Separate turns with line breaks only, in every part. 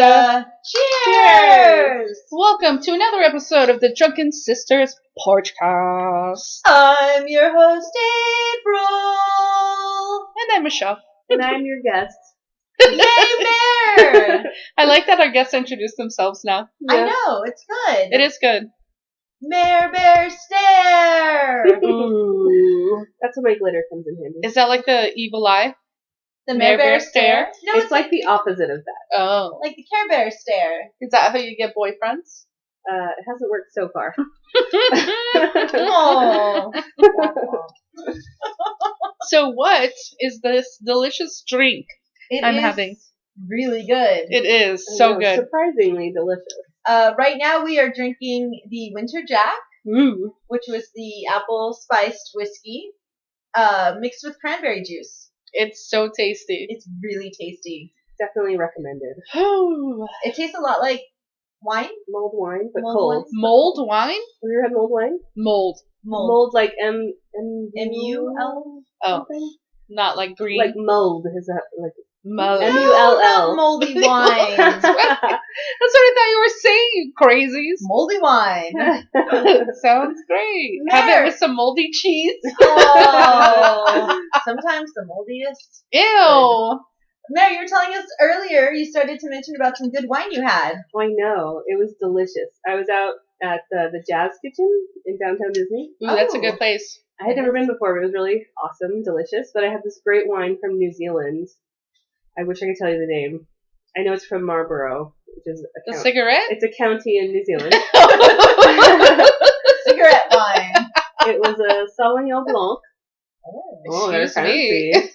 pasta.
Cheers!
Welcome to another episode of the Drunken Sisters Podcast.
I'm your host, April.
And I'm Michelle.
And I'm your guest.
Yay, Mare!
I like that our guests introduce themselves now.
Yeah. I know, it's good.
It is good.
Mare Bear Stare!
Ooh.
That's where my glitter comes in handy.
Is that like the evil eye?
The Mare Bear Stare?
No, it's like the opposite of that.
Oh.
Like the Care Bear Stare.
Is that how you get boyfriends?
It hasn't worked so far.
Oh.
So what is this delicious drink I'm having?
Really good.
It is so good.
Surprisingly delicious.
Right now we are drinking the Winter Jack,
Ooh.
which was the apple spiced whiskey, mixed with cranberry juice.
It's so tasty.
It's really tasty.
Definitely recommended.
It tastes a lot like wine.
Mulled wine, but
Mulled
cold.
wine?
Mold wine?
Have you ever had mulled wine?
Mold.
Mulled like
M-U-L?
Oh,
something?
not like green.
Like mulled. Is that like
Mold.
M-U-L-L.
Moldy wine.
That's what I thought you were saying, you crazies.
Moldy wine.
Sounds great.
Mare.
Have it with some moldy cheese.
Oh, sometimes the moldiest.
Ew.
Mare, you were telling us earlier, you started to mention about some good wine you had.
I know. It was delicious. I was out at the Jazz Kitchen in downtown Disney.
Ooh, that's a good place.
I had never been before, but it was really awesome, delicious. But I had this great wine from New Zealand. I wish I could tell you the name. I know it's from Marlborough, which is a
The
county.
cigarette?
It's a county in New Zealand.
Cigarette wine.
It was a Sauvignon Blanc. Oh, they're
Excuse me.
fancy.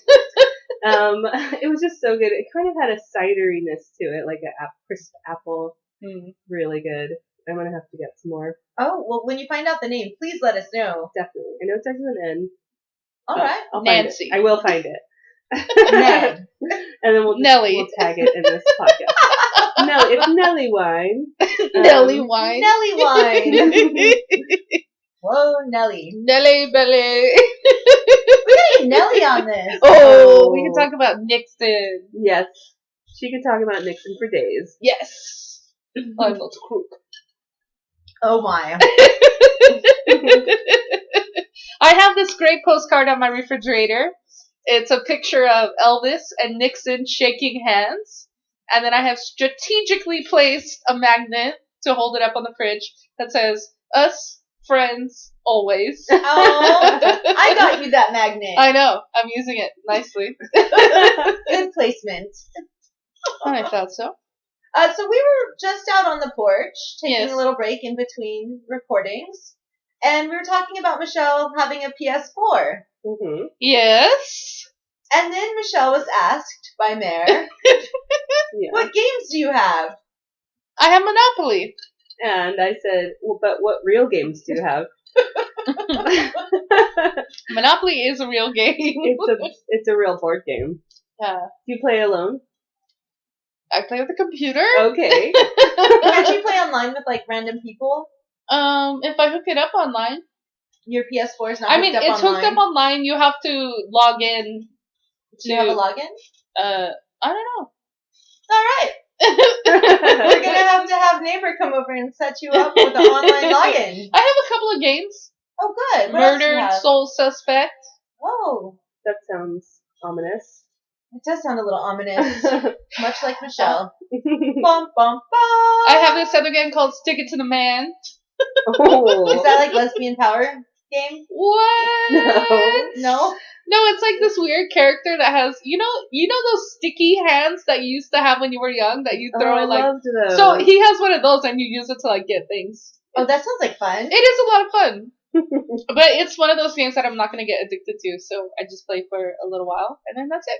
It was just so good. It kind of had a cideriness to it, like a crisp apple. Really good. I'm gonna have to get some more.
Oh, well, when you find out the name, please let us know.
Definitely. I know it starts with an N.
All right.
I'll find
Nancy.
it. I will find it.
Ned.
And then we'll
Nelly.
tag it in this podcast. Nelly, it's Nelly wine.
Nelly wine.
Nelly wine. Whoa, Nelly.
Nelly belly.
We gotta get Nelly on this.
Oh, we can talk about Nixon.
Yes. She could talk about Nixon for days.
Yes. I'm not a crook.
Oh my.
I have this great postcard on my refrigerator. It's a picture of Elvis and Nixon shaking hands. And then I have strategically placed a magnet to hold it up on the fridge that says, us, friends, always.
Oh, I got you that magnet.
I know. I'm using it nicely.
Good placement.
I thought so.
So we were just out on the porch, taking
Yes.
a little break in between recordings. And we were talking about Michelle having a PS4.
Mm-hmm.
Yes.
And then Michelle was asked by Mare,
Yeah.
what games do you have?
I have Monopoly.
And I said, well, but what real games do you have?
Monopoly is a real game.
It's a real board game.
Yeah.
Do you play alone?
I play with a computer.
Okay.
Can't you play online with like random people?
If I hook it up online.
Your PS4 is not
I
hooked
mean,
up
it's
online.
hooked up online. You have to log in.
Do you have a login?
I don't know.
Alright. We're gonna have neighbor come over and set you up with an online login.
I have a couple of games.
Oh good. What else do you
Murdered
have?
Soul Suspect.
Oh.
That sounds ominous.
It does sound a little ominous. Much like Michelle. Bum, bum, bum.
I have this other game called Stick It to the Man.
Oh.
Is that like lesbian power game?
What?
No?
No, it's like this weird character that has, you know those sticky hands that you used to have when you were young that you throw
I
it like.
loved those.
So he has one of those and you use it to like get things.
Oh, that sounds like fun.
It is a lot of fun. But it's one of those games that I'm not going to get addicted to, so I just play for a little while and then that's it.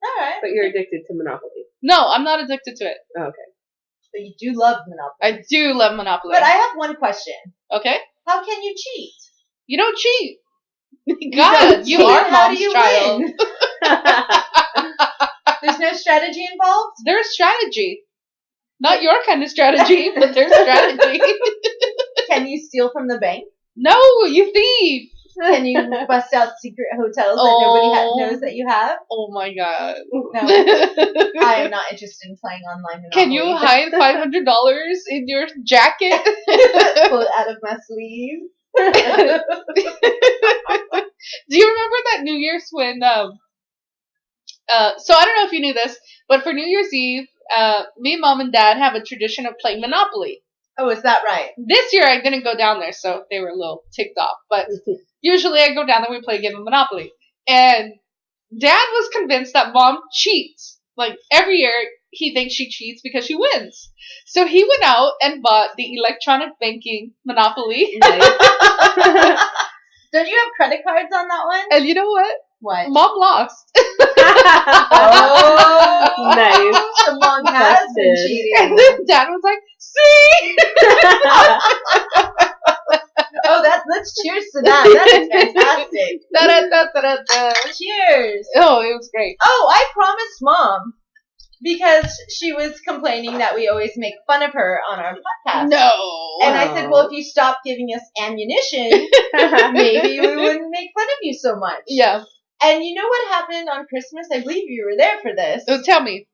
Alright.
But you're addicted to Monopoly.
No, I'm not addicted to it.
Okay.
But you do love Monopoly.
I do love Monopoly.
But I have one question.
Okay?
How can you cheat?
You don't cheat. God, you are
How do
mom's
you
child.
win? There's no strategy involved?
There's strategy. Not your kind of strategy, but there's strategy.
Can you steal from the bank?
No, you thief.
Can you bust out secret hotels that nobody knows that you have?
Oh my god.
No. I am not interested in playing online Monopoly.
Can you hide $500 in your jacket?
Pull it out of my sleeve?
Do you remember that New Year's when so I don't know if you knew this, but for New Year's Eve, me, Mom, and Dad have a tradition of playing Monopoly.
Oh, is that right?
This year I didn't go down there, so they were a little ticked off. But usually I go down there, we play a game of Monopoly. And Dad was convinced that Mom cheats. Like, every year he thinks she cheats because she wins. So he went out and bought the electronic banking Monopoly.
Nice. Don't you have credit cards on that one?
And you know what?
What?
Mom lost.
Oh,
nice.
So Mom has been cheating.
And then Dad was like, see?
Oh, let's cheers to that. That's fantastic.
Da-da-da-da-da-da.
Cheers.
Oh, it was great.
Oh, I promised Mom because she was complaining that we always make fun of her on our podcast.
No.
And I said, well, if you stop giving us ammunition, maybe we wouldn't make fun of you so much.
Yeah.
And you know what happened on Christmas? I believe you were there for this.
Oh, tell me.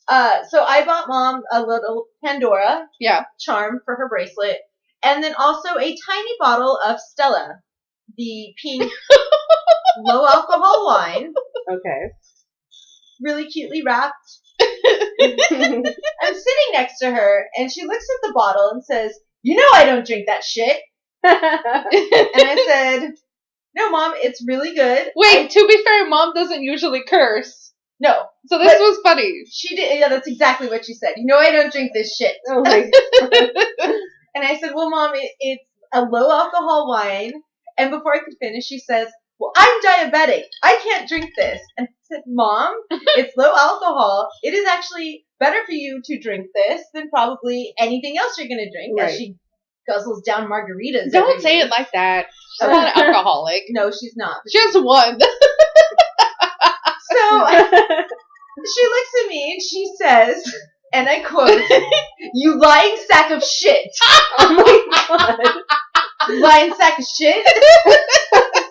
So I bought Mom a little Pandora charm for her bracelet, and then also a tiny bottle of Stella, the pink low alcohol wine.
Okay.
Really cutely wrapped. I'm sitting next to her, and she looks at the bottle and says, "You know I don't drink that shit." And I said, "No, Mom, it's really good."
Wait, to be fair, Mom doesn't usually curse.
No.
So this was funny.
She did. Yeah, that's exactly what she said. You know I don't drink this shit.
Oh my god.
And I said, well, Mom, it's a low alcohol wine. And before I could finish, she says, well, I'm diabetic. I can't drink this. And I said, Mom, it's low alcohol. It is actually better for you to drink this than probably anything else you're going to drink.
Right.
As she guzzles down margaritas.
Don't say it like that. She's not an alcoholic.
No, she's not.
She has one.
So she looks at me and she says, and I quote, "You lying sack of shit."
Oh my god.
Lying sack of shit?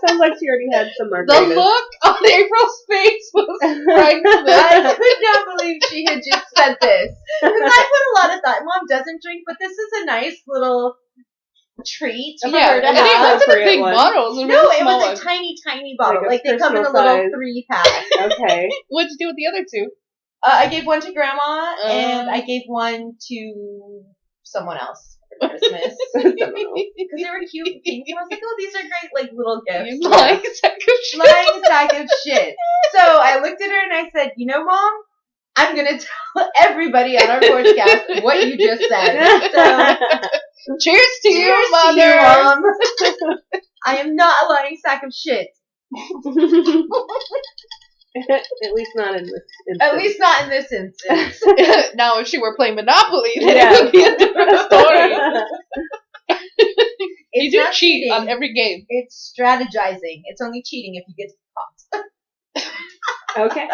Sounds like she already had some
The
margaritas.
look on April's face was priceless.
I could not believe she had just said this. Because I put a lot of thought. Mom doesn't drink, but this is a nice little treat for her to
and
have.
it wasn't a
Appropriate
big
one.
bottle. It was a
No,
really
it
small
was
one.
a tiny, tiny bottle.
Like
Like
a
they come in a
personal
little
size.
3-pack.
Okay.
What'd you do with the other two?
I gave one to Grandma, and I gave one to someone else for Christmas. Because they were cute and pink. And I was like, oh, these are great, like, little gifts.
You lying sack of shit.
Lying sack of shit. So I looked at her and I said, you know, Mom, I'm going to tell everybody on our podcast what you just said. So,
Cheers to you,
cheers
Mother.
to you, Mom. I am not a lying sack of shit.
At least not in this instance.
At least not in this instance.
Now, if she were playing Monopoly, then
Yeah.
it would be a different story. You
It's
do
not
cheat
cheating.
on every game.
It's strategizing. It's only cheating if you get caught.
Okay.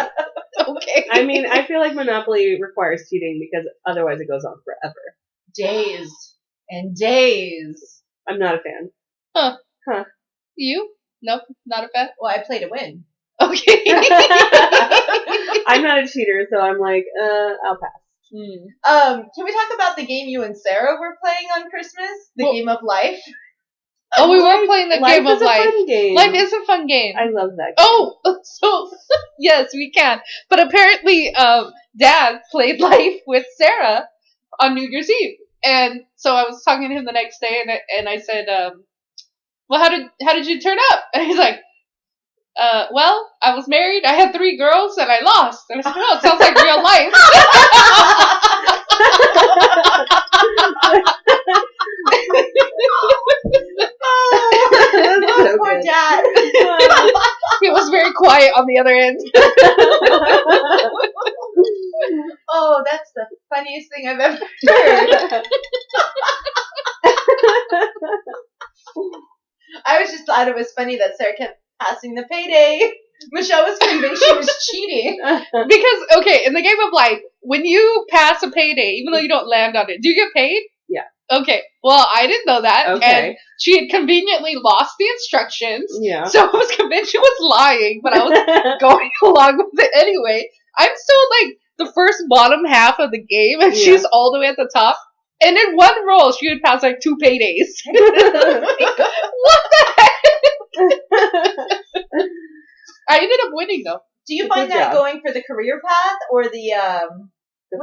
Okay.
I mean, I feel like Monopoly requires cheating because otherwise it goes on forever.
Days and days.
I'm not a fan.
You? Nope, not a fan.
Well, I play to win.
Okay.
I'm not a cheater, so I'm like, I'll pass.
Can we talk about the game you and Sarah were playing on Christmas? The
Well-
game of life?
Oh, we were playing the game of
is a
life.
fun game.
Life is a fun game.
I love that game.
Oh, so yes, we can. But apparently, Dad played Life with Sarah on New Year's Eve, and so I was talking to him the next day, and I said, "Well, how did you turn up?" And he's like, "Well, I was married. I had 3 girls, and I lost." And I said, "Oh, it sounds like real life."
So
Poor
good.
Dad.
He was very quiet on the other end.
Oh, that's the funniest thing I've ever heard. I was just thought it was funny that Sarah kept passing the payday. Michelle was convinced she was cheating.
Because, okay, in the game of life, when you pass a payday, even though you don't land on it, do you get paid?
Yeah.
Okay, well, I didn't know that, and
Okay.
she had conveniently lost the instructions,
Yeah.
so I was convinced she was lying, but I was going along with it anyway. I'm still like the first bottom half of the game, and she's all the way at the top. And in one roll, she would pass like 2 paydays. What the heck? I ended up winning though.
Do you find that going for the career path or the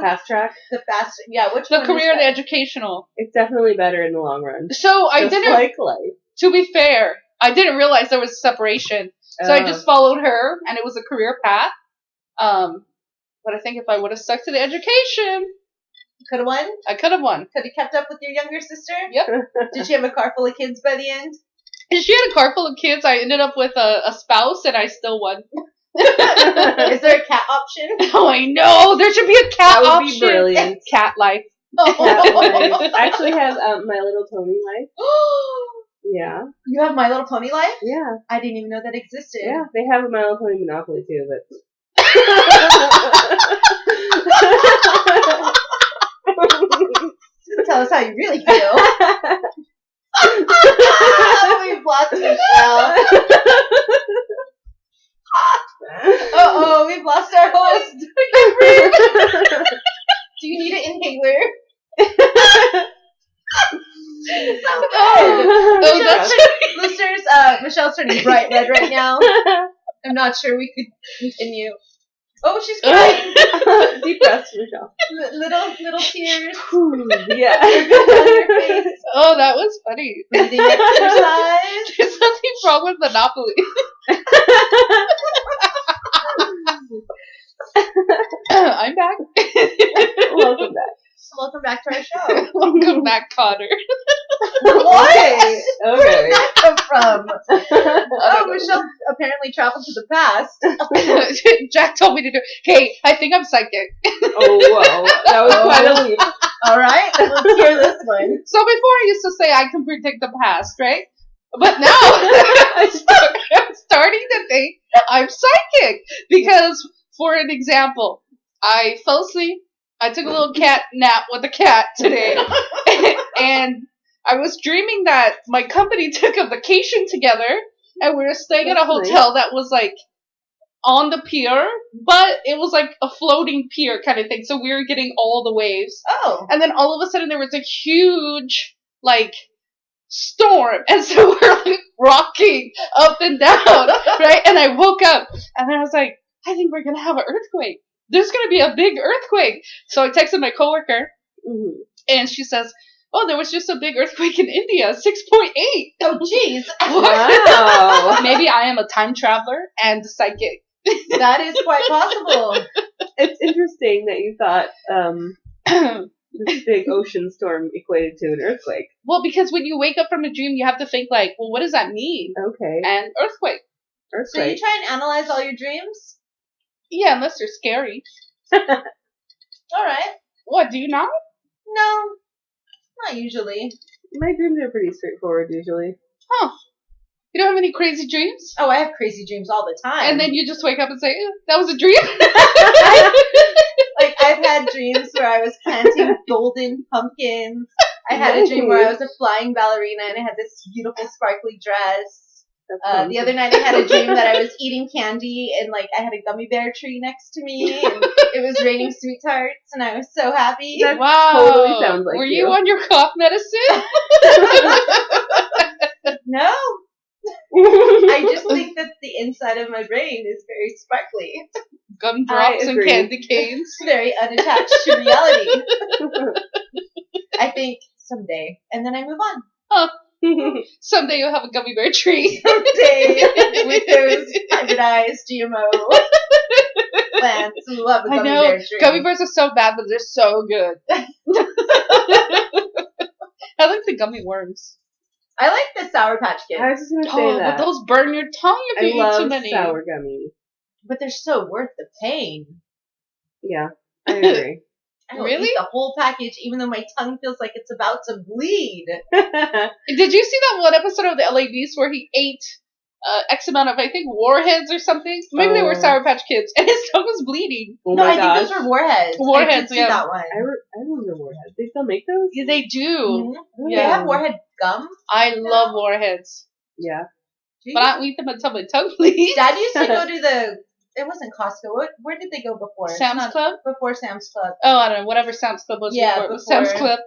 fast track?
The fast, yeah. Which
The
one
career,
is
the
that?
educational.
It's definitely better in the long run.
So I
Just
didn't.
like life.
To be fair, I didn't realize there was separation. So I just followed her, and it was a career path. But I think if I would have stuck to the education,
Could have won.
I could have won.
Could have kept up with your younger sister.
Yep.
Did she have a car full of kids by the end?
And she had a car full of kids. I ended up with a spouse, and I still won.
Is there a cat option?
Oh, I know. There should be a cat
That would
option.
be brilliant.
Cat life.
Cat life. I actually have My Little Pony life. Yeah.
You have My Little Pony life?
Yeah.
I didn't even know that existed.
Yeah. They have a My Little Pony Monopoly too, but.
Tell us how you really feel. We've lost Michelle. Uh-oh, we've lost our host. Do you need an inhaler?
Oh, that's
Listeners, Michelle's turning bright red right now. I'm not sure we could continue. Oh, she's crying.
Deep breaths, Michelle.
Little tears.
Yeah.
On your face.
Oh, that was funny.
Breathing exercise.
There's nothing wrong with Monopoly. I'm back.
Welcome back.
Welcome back to our show.
Welcome back, Connor.
What?
Okay.
Where did that come from? Oh, Michelle apparently traveled to the past.
Jack told me to do. Hey, I think I'm psychic.
Oh, wow. That was quite a leap.
All right, let's hear this one.
So before I used to say I can predict the past, right? But now I'm starting to think I'm psychic because, for an example, I fell asleep. I took a little cat nap with a cat today, and I was dreaming that my company took a vacation together, and we were staying at a hotel that was like on the pier, but it was like a floating pier kind of thing. So we were getting all the waves.
Oh.
And then all of a sudden there was a huge like storm, and so we're like rocking up and down, right? And I woke up, and then I was like, I think we're gonna have an earthquake. There's gonna be a big earthquake. So I texted my coworker, and she says, "Oh, there was just a big earthquake in India, 6.8."
Oh, jeez.
Wow.
Maybe I am a time traveler and psychic.
That is quite possible.
It's interesting that you thought this big ocean storm equated to an earthquake.
Well, because when you wake up from a dream, you have to think like, well, what does that mean?
Okay.
And earthquake.
So you try and analyze all your dreams?
Yeah, unless they're scary.
All right.
What, do you not?
No, not usually.
My dreams are pretty straightforward usually.
Huh. You don't have any crazy dreams?
Oh, I have crazy dreams all the time.
And then you just wake up and say, that was a dream?
Like, I've had dreams where I was planting golden pumpkins. I had a dream where I was a flying ballerina and I had this beautiful sparkly dress. The other night I had a dream that I was eating candy and like I had a gummy bear tree next to me and it was raining sweet tarts and I was so happy.
That
wow.
totally sounds like
Were
you.
you on your cough medicine?
No. I just think that the inside of my brain is very sparkly.
Gumdrops and candy canes.
Very unattached to reality. I think someday. And then I move on.
Huh. Someday you'll have a gummy bear tree.
Someday with those hybridized GMO plants. We'll have a gummy bear tree.
Gummy bears are so bad, but they're so good. I like the gummy worms.
I like the Sour Patch Kids.
I was just gonna say that.
But those burn your tongue if you eat too many.
Sour gummies.
But they're so worth the pain.
Yeah, I agree.
I will
Really?
eat the whole package, even though my tongue feels like it's about to bleed.
Did you see that one episode of the LA Beast where he ate X amount of, I think, warheads or something. Maybe they were
Oh.
Sour Patch Kids, and his tongue was bleeding.
Oh
No,
my
I
gosh.
think those were Warheads. I
Warheads,
did see
yeah.
that one.
I remember Warheads. They still make those?
Yeah, they do.
Mhm.
Yeah.
They have Warhead gum.
I love warheads,
Yeah.
but I don't eat them until my tongue bleeds.
Dad used to go to the. It wasn't Costco. Where did they go before? It's
Sam's
not-
Club?
Before Sam's Club.
Oh, I don't know. Whatever Sam's Club was
Yeah,
before. It was Sam's
before-
Club.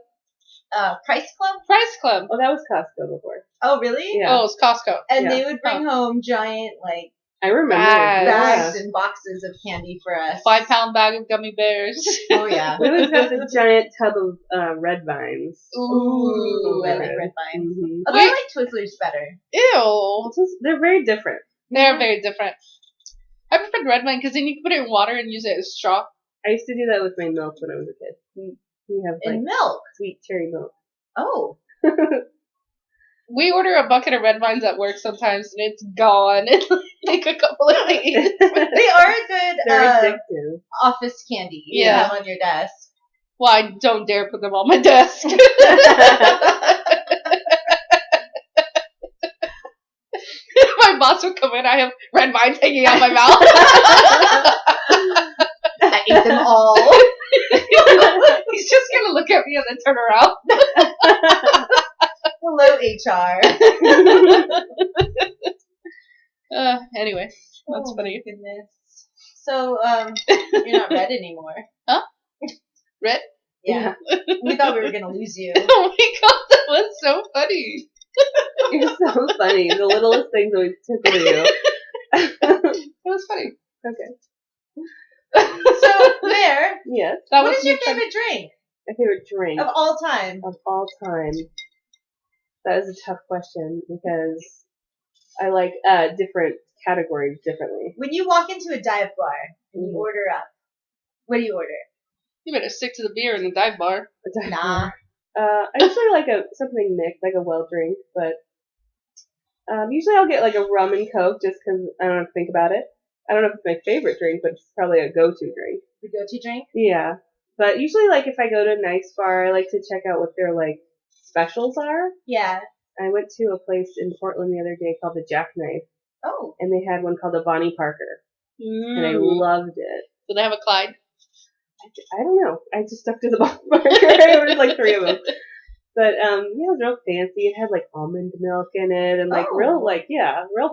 Price Club.
Price Club.
Oh, that was Costco before.
Oh, really?
Yeah.
Oh, it's Costco.
And
Yeah.
they would bring home giant like
I remember.
bags
Yeah.
and boxes of candy for us.
5-pound bag of gummy bears.
Oh yeah.
We always got this giant tub of red vines.
Ooh, I like red vines.
Mm-hmm.
Although I like Twizzlers better.
Ew.
They're very different.
They're very different. I prefer red wine because then you can put it in water and use it as straw.
I used to do that with my milk when I was a kid. We have like
And milk.
sweet cherry milk.
Oh.
We order a bucket of red vines at work sometimes and it's gone in like a couple of days.
They are a good
They're addictive.
office candy you
Yeah.
have on your desk.
Well, I don't dare put them on my desk. My boss would come in, I have red vines hanging out my mouth.
I ate them all.
He's just gonna look at me and then turn around.
Hello, HR.
Anyway, that's
Oh,
funny.
my goodness. So, you're not red anymore.
Red?
Yeah. We thought we were gonna lose you.
Oh my god, that was so funny.
You're so funny. The littlest things always tickle you.
It was funny.
Okay.
So, Mare,
Yes.
That
what
was
is your
me trying-
favorite drink
My favorite drink
of all time?
of all time. That is a tough question because I like different categories differently.
When you walk into a dive bar and you
Mhm.
order up, what do you order?
You better stick to the beer in the dive bar.
Nah.
I usually like something mixed, like a well drink, but usually I'll get like a rum and coke just because I don't have to think about it. I don't know if it's my favorite drink, but it's probably a go-to drink.
The go-to drink?
Yeah, but usually like if I go to a nice bar, I like to check out what their like specials are.
Yeah.
I went to a place in Portland the other day called the Jackknife,
Oh.
and they had one called the Bonnie Parker, and I
Mm.
loved it.
Do they have a Clyde?
I don't know. I just stuck to the Bonnie Parker. I ordered like 3 of them. But yeah, it was real fancy. It had like almond milk in it and like
Oh.
real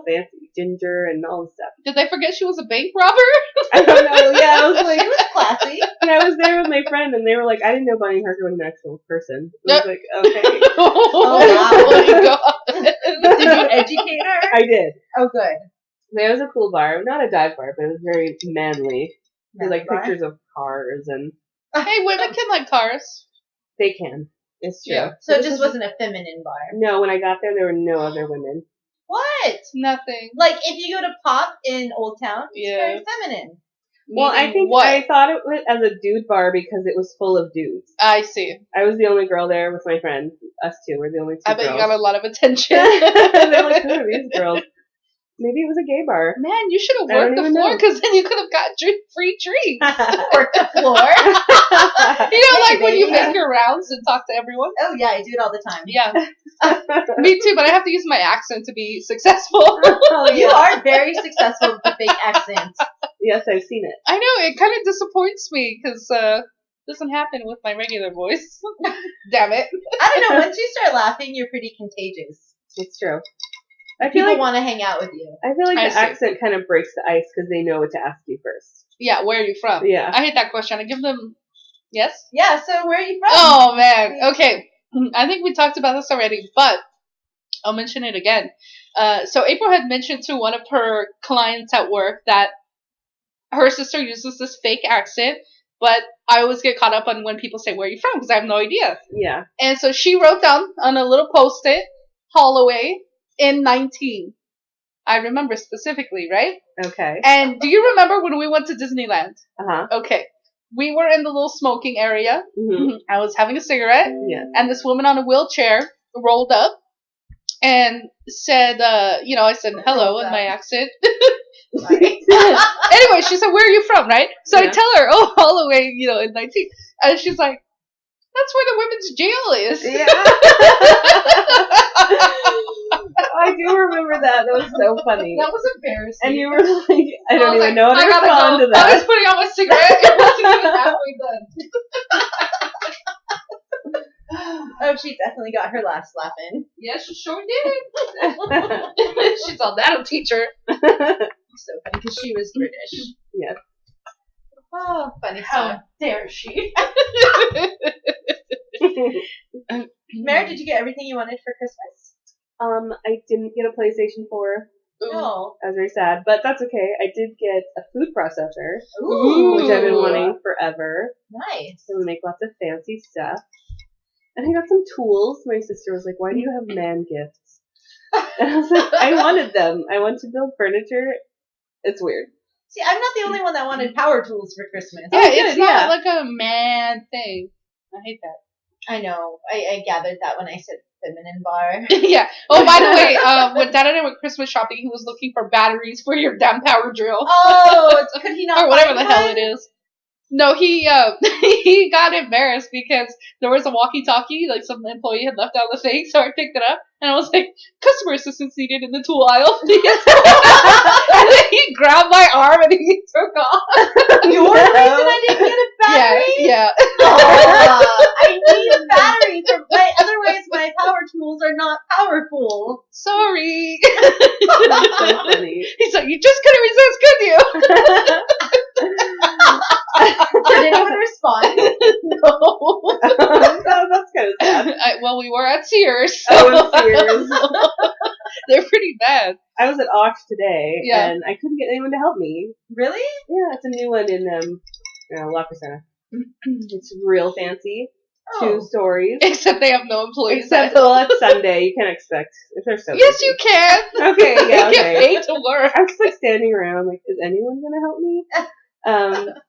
fancy ginger and all the stuff.
Did they forget she was a bank robber?
I don't know. Yeah, I was like,
It was classy.
and I was there with my friend, and they were like, I didn't know Bonnie Parker was an actual person. I was like, okay,
Oh
wow.
my god.
Did you educate her?
I did.
Oh, good.
But it was a cool bar, not a dive bar, but it was very manly. There's like
Bar?
pictures of cars, and
Hey, women can like cars.
they can. It's true.
Yeah.
So it
This
just
was-
wasn't a feminine bar.
No, when I got there were no other women.
What?
Nothing.
Like, if you go to Pop in Old Town, it's
Yeah.
very feminine.
Well, I
Meaning
think
what?
I thought it was as a dude bar because it was full of dudes.
I see.
I was the only girl there with my friend. Us two were the only two
I bet
girls.
you got a lot of attention.
They're like, who are these girls? Maybe it was a gay bar.
Man, you should have
I don't
worked the
even
floor
know.
because then you could have got free drinks.
Or the floor.
You know, like when you
Maybe.
make your rounds and talk to everyone.
Oh, yeah, I do it all the time.
Yeah, me too. But I have to use my accent to be successful.
Oh,
You
yeah.
are very successful with the fake accent.
Yes, I've seen it.
I know it kind of disappoints me because doesn't happen with my regular voice. Damn it.
I don't know. Once you start laughing, you're pretty contagious.
It's true. I feel
People
like
want to hang out with you.
I
the
see.
accent kind of breaks the ice because they know what to ask you first.
Yeah, where are you from?
Yeah.
I hate that question. I give them yes.
Yeah, so where are you from?
Oh man. Okay. I think we talked about this already, but I'll mention it again. So April had mentioned to one of her clients at work that her sister uses this fake accent, but I always get caught up on when people say, where are you from? Because I have no idea.
Yeah.
And so she wrote down on a little post-it, Holloway in 19. I remember specifically, right?
Okay.
And do you remember when we went to Disneyland?
Uh-huh.
Okay. We were in the little smoking area.
hmm
I was having a cigarette,
Yeah.
and this woman on a wheelchair rolled up and said, I said hello
Rolled
in
up.
my accent.
Sorry.
Anyway, she said, where are you from, right? So I
Yeah.
tell her, oh, Holloway, in 19. And she's like, that's where the women's jail is.
Yeah. I do remember that. That was so funny.
That was embarrassing.
And you were like, I don't
was
even
like,
know how to
I gotta
respond
go.
to that.
I was putting out my cigarette. It wasn't even halfway done.
Oh, she definitely got her last slap in.
Yes, she sure did. She's all, that'll teach her.
So funny because she was British.
Yes.
Oh, funny
How
stuff.
dare she?
Mary, did you get everything you wanted for Christmas?
I didn't get a PlayStation 4.
No.
I was very sad, but that's okay. I did get a food processor,
Ooh.
which I've been wanting forever.
Nice.
So we make lots of fancy stuff. And I got some tools. My sister was like, why do you have man gifts? And I was like, I wanted them. I want to build furniture. It's weird.
See, I'm not the only one that wanted power tools for Christmas.
Yeah,
Oh,
it's
good,
not
yeah.
like a man thing. I hate that.
I know. I gathered that when I said feminine bar.
Yeah. Oh, by the way, when Dad and I went Christmas shopping, he was looking for batteries for your damn power drill.
Oh, could he not
or whatever the
find
hell
one?
it is. No, he he got embarrassed because there was a walkie-talkie, like some employee had left out the thing, so I picked it up and I was like, "Customer assistance needed in the tool aisle, please." And then he grabbed my arm and he took off.
You're the reason I didn't get a battery?
Yeah.
I need a battery for otherwise my power tools are not powerful.
Sorry.
That's so funny.
He's like, you just couldn't resist, could you?
Did anyone respond?
No.
Oh, that's kind of sad.
Well, we were at Sears. So
Oh, Sears.
they're pretty bad.
I was at Osh today,
Yeah.
and I couldn't get anyone to help me.
Really?
Yeah, it's a new one in Locker Center. It's real fancy.
Oh.
2 stories.
Except they have no employees.
Except, well, it's Sunday. You can't expect if they're so
Yes,
busy.
you can.
Okay, yeah,
They get
okay.
paid to work.
I was like standing around, like, is anyone gonna help me?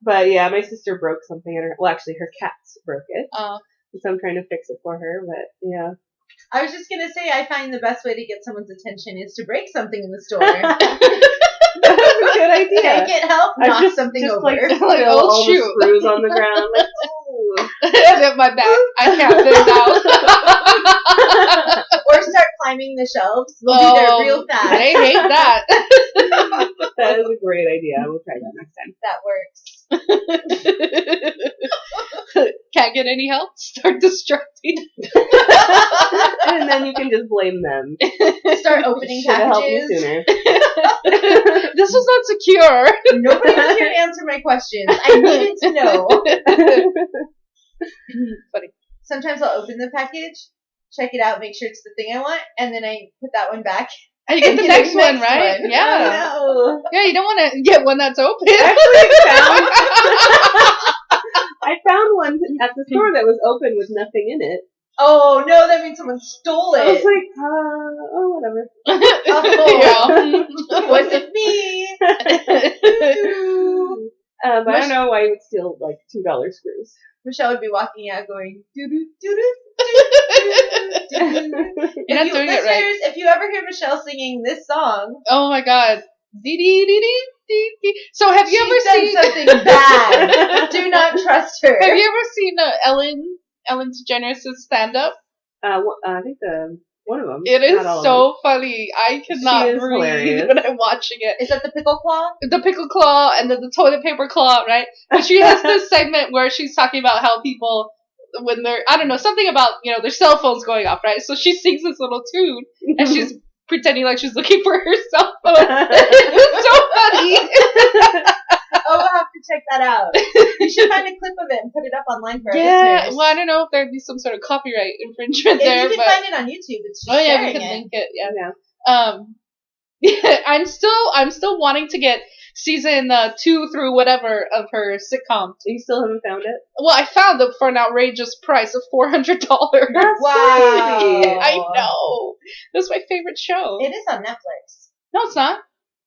But yeah, my sister broke something in her. Well, actually, her cats broke it, so I'm trying to fix it for her. But yeah,
I was just gonna say I find the best way to get someone's attention is to break something in the store.
that's a good idea.
Can't get help,
I
knock
just
something over.
like spill
Like, oh,
all
shoot.
the screws on the ground. Like, oh.
And then my back, I can't fit it out.
Or start climbing the shelves. We'll be there real fast.
They hate that.
That is a great idea. We'll try that next time.
That works.
Can't get any help? Start destructing.
And then you can just blame them.
Start opening
Should have helped me
packages.
sooner.
This was not secure.
Nobody was here to answer my questions. I needed to know.
Funny.
Sometimes I'll open the package, check it out, make sure it's the thing I want, and then I put that one back.
And you get the next one, right?
one.
Yeah.
Oh, no.
Yeah, you don't want to get one that's open.
I found one at the store that was open with nothing in it.
Oh no, that means someone stole
I was
it.
like, oh, whatever.
It wasn't me.
But I don't know why you would steal like $2 screws.
Michelle would be walking out going doo doo doo doo.
You're not doing it right.
Listeners, if you ever hear Michelle singing this song,
Oh my god. Dee dee dee dee dee dee. So have you
she's
ever
done
seen
something bad. Do not trust her.
Have you ever seen Ellen DeGeneres' stand up?
I think one of them.
It is
not all of
so funny. I cannot
She is
breathe
hilarious.
when I'm watching it.
Is that the pickle claw?
The pickle claw and then the toilet paper claw, right? But she has this segment where she's talking about how people, when they're, I don't know, something about, their cell phones going off, right? So she sings this little tune and she's pretending like she's looking for her cell phone. It's so funny.
Oh, we'll have to check that out. You should find a clip of it and put it up online for our
Yeah,
listeners.
well, I don't know if there'd be some sort of copyright infringement
If
there,
you can
but
find it on YouTube, it's just
oh yeah, we
sharing
can
it.
link it. Yeah.
Yeah.
Yeah, I'm still wanting to get season 2 through whatever of her sitcom.
You still haven't found it?
Well, I found it for an outrageous price of $400.
That's
Wow.
crazy.
I know. That's my favorite show.
It is on Netflix.
No, it's not.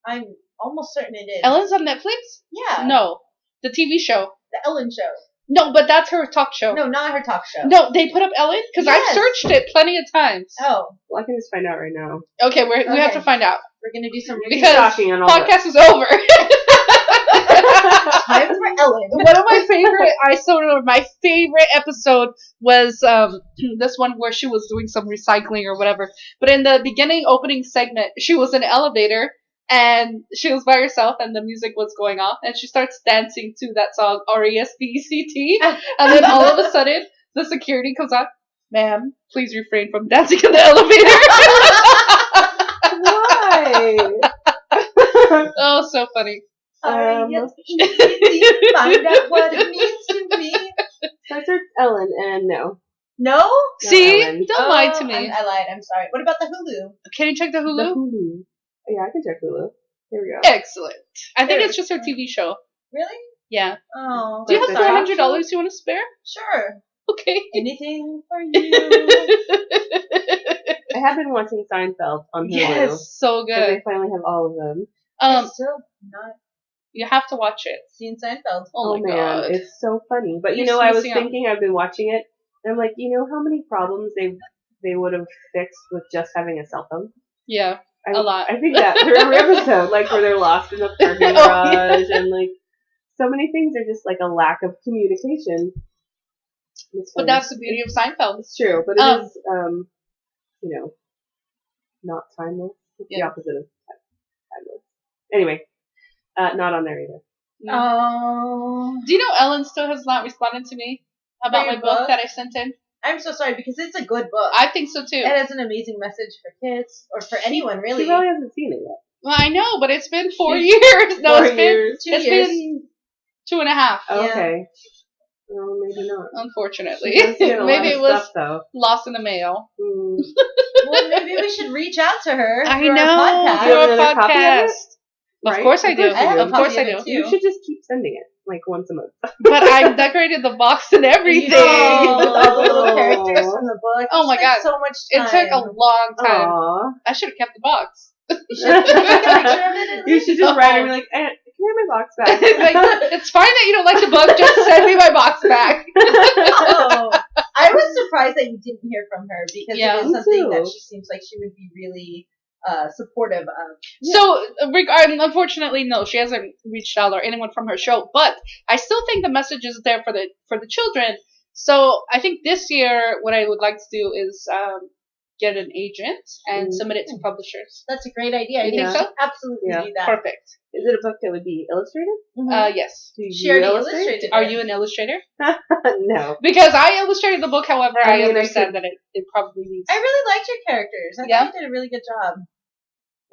I'm almost certain it is.
Ellen's on Netflix?
Yeah.
No, the TV show.
The Ellen Show.
No, but that's her talk show.
No, not her talk show.
No, they put up Ellen because
Yes.
I've searched it plenty of times.
Oh,
Well, I can just find out right now.
Okay, we have
Okay.
to find out.
we're gonna do some
Because
Talking on all
podcast is over.
Time for Ellen.
One of my favorite my favorite episode was this one where she was doing some recycling or whatever. But in the beginning opening segment, she was in an elevator and she was by herself and the music was going off and she starts dancing to that song R-E-S-P-E-C-T, and then all of a sudden the security comes out, "Ma'am, please refrain from dancing in the elevator."
Why?
Oh, so funny.
R-E-S-P-E-C-T. Find out what it means to me.
So I searched Ellen, and no.
No?
See?
Ellen.
Don't lie to me.
I lied. I'm sorry. What about the Hulu?
Can you check the
The
Hulu?
Hulu. Yeah, I can check Hulu. Here we go.
Excellent. I think
There
it's just her TV show.
Really?
Yeah.
Oh.
Do you
Like
have
the
$400 you want to spare?
Sure.
Okay.
Anything for you.
I have been watching Seinfeld on Hulu.
Yes, so
Because
good.
they finally have all of them.
I'm still not
You have to watch it.
seen Seinfeld.
Oh, my
man,
god.
it's so funny. But you
You're
know, I was
missing out.
thinking, I've been watching it, and I'm like, you know how many problems they would have fixed with just having a cell phone?
Yeah, a lot.
I think that through every episode, like where they're lost in the parking
Oh,
garage,
yeah.
and like so many things are just like a lack of communication. It's
But
funny.
that's the beauty of Seinfeld.
It's true, but it is, you know, not timeless. It's the
Yeah.
opposite of timeless. Anyway, not on there either.
No.
Oh.
Do you know Ellen still has not responded to me about
For
my
your
book
book?
that I sent in?
I'm so sorry because it's a good book.
I think so too.
It has an amazing message for kids or for anyone really.
She probably hasn't seen it yet.
Well, I know, but it's been 4 years. No,
4
it's
years.
Two
it's
years.
been 2.5.
Oh,
Yeah.
okay. Well, maybe not.
Unfortunately.
She does get a lot
Maybe
of
it was
stuff, though.
lost in the mail.
Mm.
Well, maybe we should reach out to her.
I
through
know.
Our podcast.
Do you have
Through a
another copy of
podcast.
it?
Of
Right?
course I do.
Of course you
I have
do.
a
Of course
copy
I
of it
do.
too.
You should just keep sending it, like once a month.
But I decorated the box and everything.
Oh, with all the little characters from the book.
Oh
You
my
spent
God.
So much
It
time.
took a long time.
Aww.
I should have kept the box.
You should take a picture of it. At
You
least.
should just write her and be like, can I have my box back?
Like, it's fine that you don't like the book. Just send me my box back.
Oh, I was surprised that you didn't hear from her because
Yeah,
it is
me
something that
too.
she seems like she would be really supportive of.
So, unfortunately, no, she hasn't reached out or anyone from her show. But I still think the message is there for the children. So I think this year, what I would like to do is get an agent and submit it to publishers.
That's a great idea.
You think
should
so?
Absolutely
Yeah.
do that.
Perfect.
Is it a book that would be illustrated?
Yes.
Do
She
you
already
illustrate?
illustrated
Are
it.
you an illustrator?
No.
Because I illustrated the book, however,
I
I
mean, I
understand that it probably needs.
I really liked your characters. I
Yeah?
thought you did a really good job.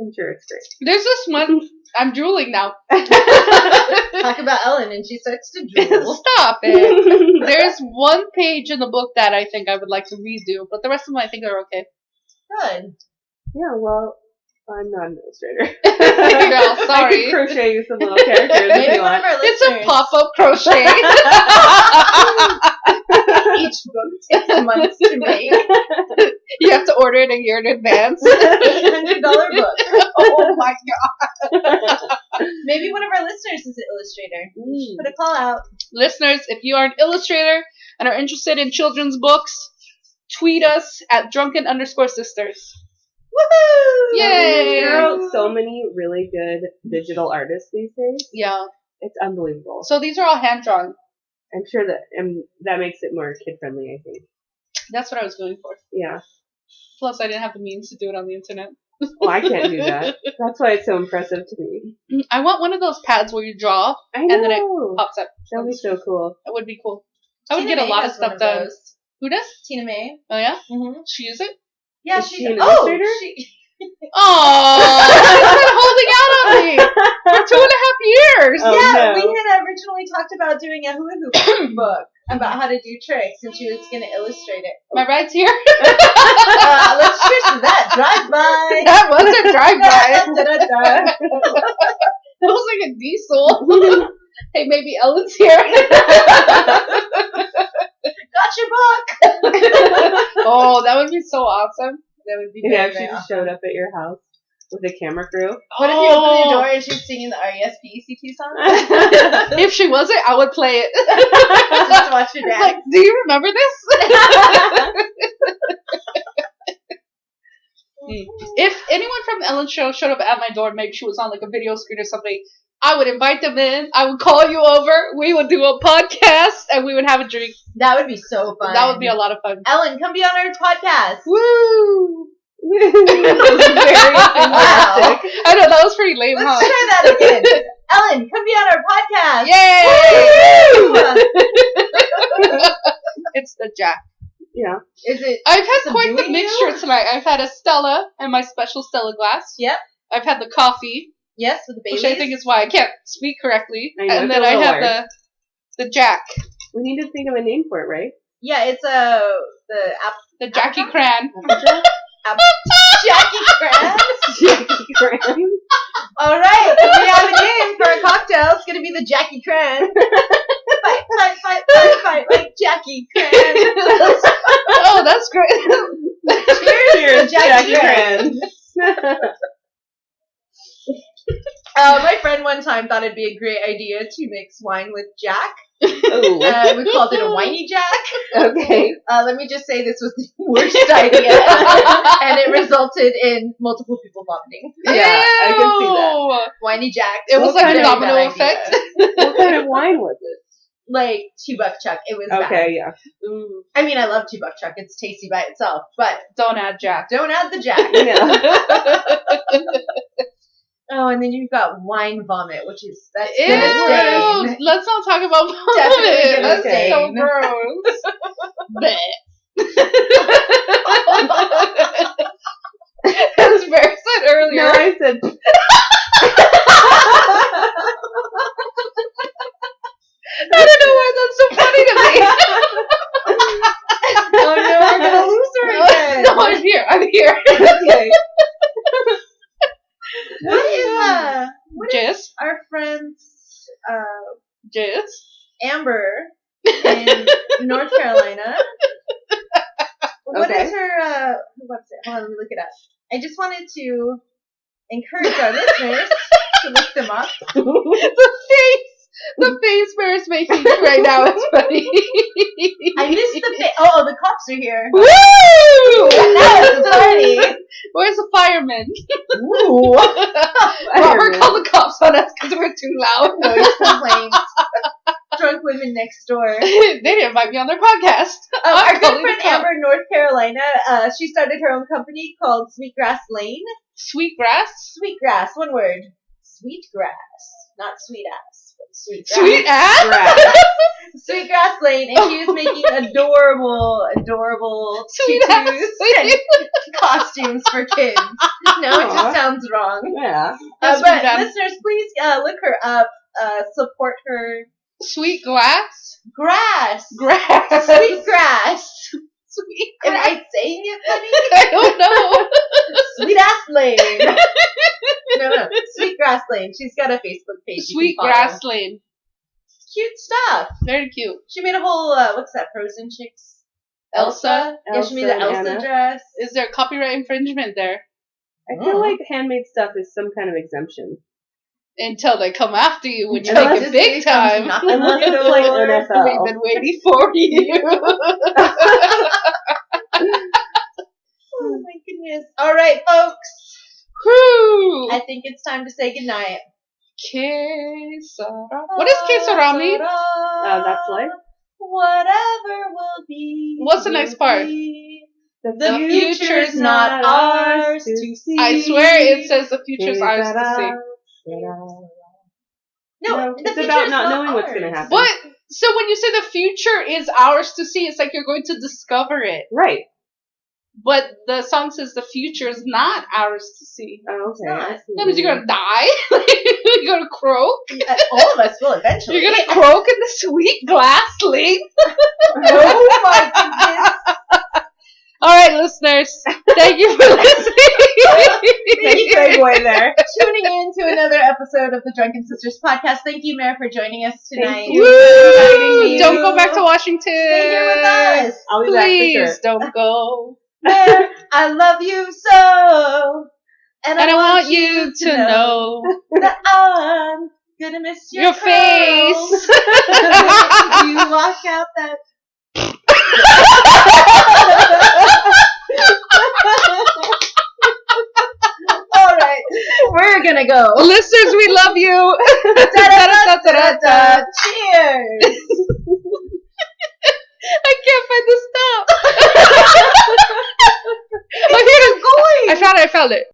I'm sure it's great.
There's this one. I'm drooling now.
Talk about Ellen and she starts to drool.
Stop it. There's one page in the book that I think I would like to redo, but the rest of them I think are okay.
Good.
Yeah, well, I'm not an illustrator.
Girl,
I
sorry.
could crochet you some little characters if
Maybe
you
one of
want.
our
It's
listeners.
a pop-up crochet.
Each book takes months to make.
You have to order it a year in advance.
$800 book.
Oh my god.
Maybe one of our listeners is an illustrator.
Mm.
Put a call out.
Listeners, if you are an illustrator and are interested in children's books, tweet us at drunken_sisters.
Woohoo!
Yay!
There are so many really good digital artists these days.
Yeah.
It's unbelievable.
So these are all hand-drawn.
I'm sure that makes it more kid-friendly, I think.
That's what I was going for.
Yeah.
Plus, I didn't have the means to do it on the internet.
Well, I can't do that. That's why it's so impressive to me.
I want one of those pads where you draw
I know.
and then it pops up.
That would be so cool.
That would be cool. I would
Tina
get a
May
lot of
has one
stuff done.
those.
Who does?
Tina May.
Oh yeah?
Mm-hmm.
She use it?
Yeah,
Is
she's
she an
oh,
illustrator?
she,
Oh, she's been holding out on me for 2.5 years.
Oh,
yeah,
no.
we had originally talked about doing a hula hoop book about how to do tricks, and she was going to illustrate it.
My ride's here.
Let's cheers to that. Drive by.
That was a drive-by.
Da-da-da.
It was like a diesel. Hey, maybe Ellen's here.
Got your book.
Oh, that would be so awesome.
That would be
Yeah,
very,
if she
very
just
awesome.
showed up at your house with a camera crew.
What if you open your door and she's singing the R-E-S-P-E-C-T song?
If she wasn't, I would play it.
Just to watch your dad.
Like, do you remember this? If anyone from Ellen's show showed up at my door, maybe she was on like a video screen or something, I would invite them in. I would call you over. We would do a podcast, and we would have a drink.
That would be so fun.
That would be a lot of fun.
Ellen, come be on our podcast.
Woo!
Very enthusiastic.
Wow.
I know, that was pretty lame,
Let's
huh?
try that again. Ellen, come be on our podcast.
Yay! It's the Jack.
Yeah.
Is it?
I've had quite the
subduing
mixture
you?
tonight. I've had a Stella and my special Stella glass.
Yep.
I've had the coffee,
Yes, with the babies.
which I think is why I can't speak correctly.
I know,
And
it's
then
a
I
little
have
hard.
the Jack,
We need to think of a name for it, right?
Yeah, it's
the Jackie Cran.
Jackie Cran.
Jackie Cran.
All right, we have a name for a cocktail. It's gonna be the Jackie Cran. Fight, like Jackie Cran.
Oh, that's great.
Cheers, Jackie Cran. My friend one time thought it'd be a great idea to mix wine with Jack.
Ooh.
We called it a whiny Jack.
Okay.
Let me just say this was the worst idea, and it resulted in multiple people vomiting.
Yeah, I can see that.
Ew.
Whiny Jack.
It was
What
like a
kind of
domino
bad idea.
effect.
What kind of wine was it?
Like $2 Chuck. It was bad.
Okay, yeah.
Ooh.
I mean, I love $2 Chuck. It's tasty by itself, but
Don't add Jack.
don't add the Jack.
Yeah.
Oh, and then you've got wine vomit, which is that's
Ew.
devastating.
Let's not talk about
Definitely
vomit. That's so
devastating.
gross. Bleh. As Bear said earlier.
No, I said.
I don't know why that's so funny to me.
Oh no, we're gonna lose her again.
No, I'm here. I'm here.
Okay.
What is
Jizz.
our friend's
Jizz.
Amber in North Carolina? What
Okay.
is her what's it? Hold on, let me look it up. I just wanted to encourage our listeners to look them up.
The face Bear is making right now is funny.
I missed the oh, the cops are here.
Woo!
Now it's a party.
Where's the fireman?
Ooh.
Robert called the cops on us because we're too loud.
Noise complaints. Drunk women next door.
They didn't invite me on their podcast.
Our good
calling
friend
the cops.
Amber in North Carolina, she started her own company called Sweetgrass Lane.
Sweetgrass?
Sweetgrass, one word. Sweetgrass. Not sweet ass, but sweetgrass.
Sweet ass?
Sweetgrass Lane, and she was making adorable
Sweet ass.
tutus and costumes for kids. No, it
Aw.
just sounds wrong.
Yeah.
That's
But
what we done.
listeners, please look her up. Support her.
Sweet glass?
Grass.
Grass.
Sweet grass.
Sweet
Am
grass.
I saying it funny?
I don't know.
Sweet ass lane. No. Sweetgrass Lane. She's got a Facebook page. you
Sweet
can follow.
grass lane.
Cute stuff.
Very cute.
She made a whole what's that? Frozen Chicks.
Elsa?
Yeah, she made the
Elsa and
Elsa
Anna.
dress.
Is there copyright infringement there?
I feel like handmade stuff is some kind of exemption.
Until they come after you when you
Unless
make it big
Disney comes
time.
knocking
Unless
on your
it's like
door.
NFL.
We've been waiting for you.
Oh my goodness. All right, folks.
Whew.
I think it's time to say goodnight.
Quesara. What does quesara mean?
That's life.
Whatever will be.
What's the next part?
be.
The
The future's not ours to see.
I swear it says the future's ours to see.
No,
No,
the
it's
future's
about not knowing what's
ours.
gonna happen.
What? So when you say the future is ours to see, it's like you're going to discover it.
Right.
But the song says the future is not ours to see.
Oh,
It's
okay.
not.
I see
That
what
means
you
you're
mean.
gonna die? You're gonna croak?
All of us will eventually.
You're gonna croak in the sweet glass lane?
Oh my goodness.
Alright, listeners. Thank you for listening.
Nice segue there.
Tuning in to another episode of the Drunken Sisters podcast. Thank you, Mare, for joining us tonight.
Thank you.
Woo! Don't go back to Washington.
Stay here with us.
I'll be back for
Please
sure.
don't go.
Mare, I love you so.
And I want you to know
that I'm gonna miss your
your
curls.
face.
You walk out that. All right, we're gonna go.
Listeners, we love you.
Da-da-da-da-da-da. Cheers.
I can't find the stop. Okay,
Keep going.
I found it.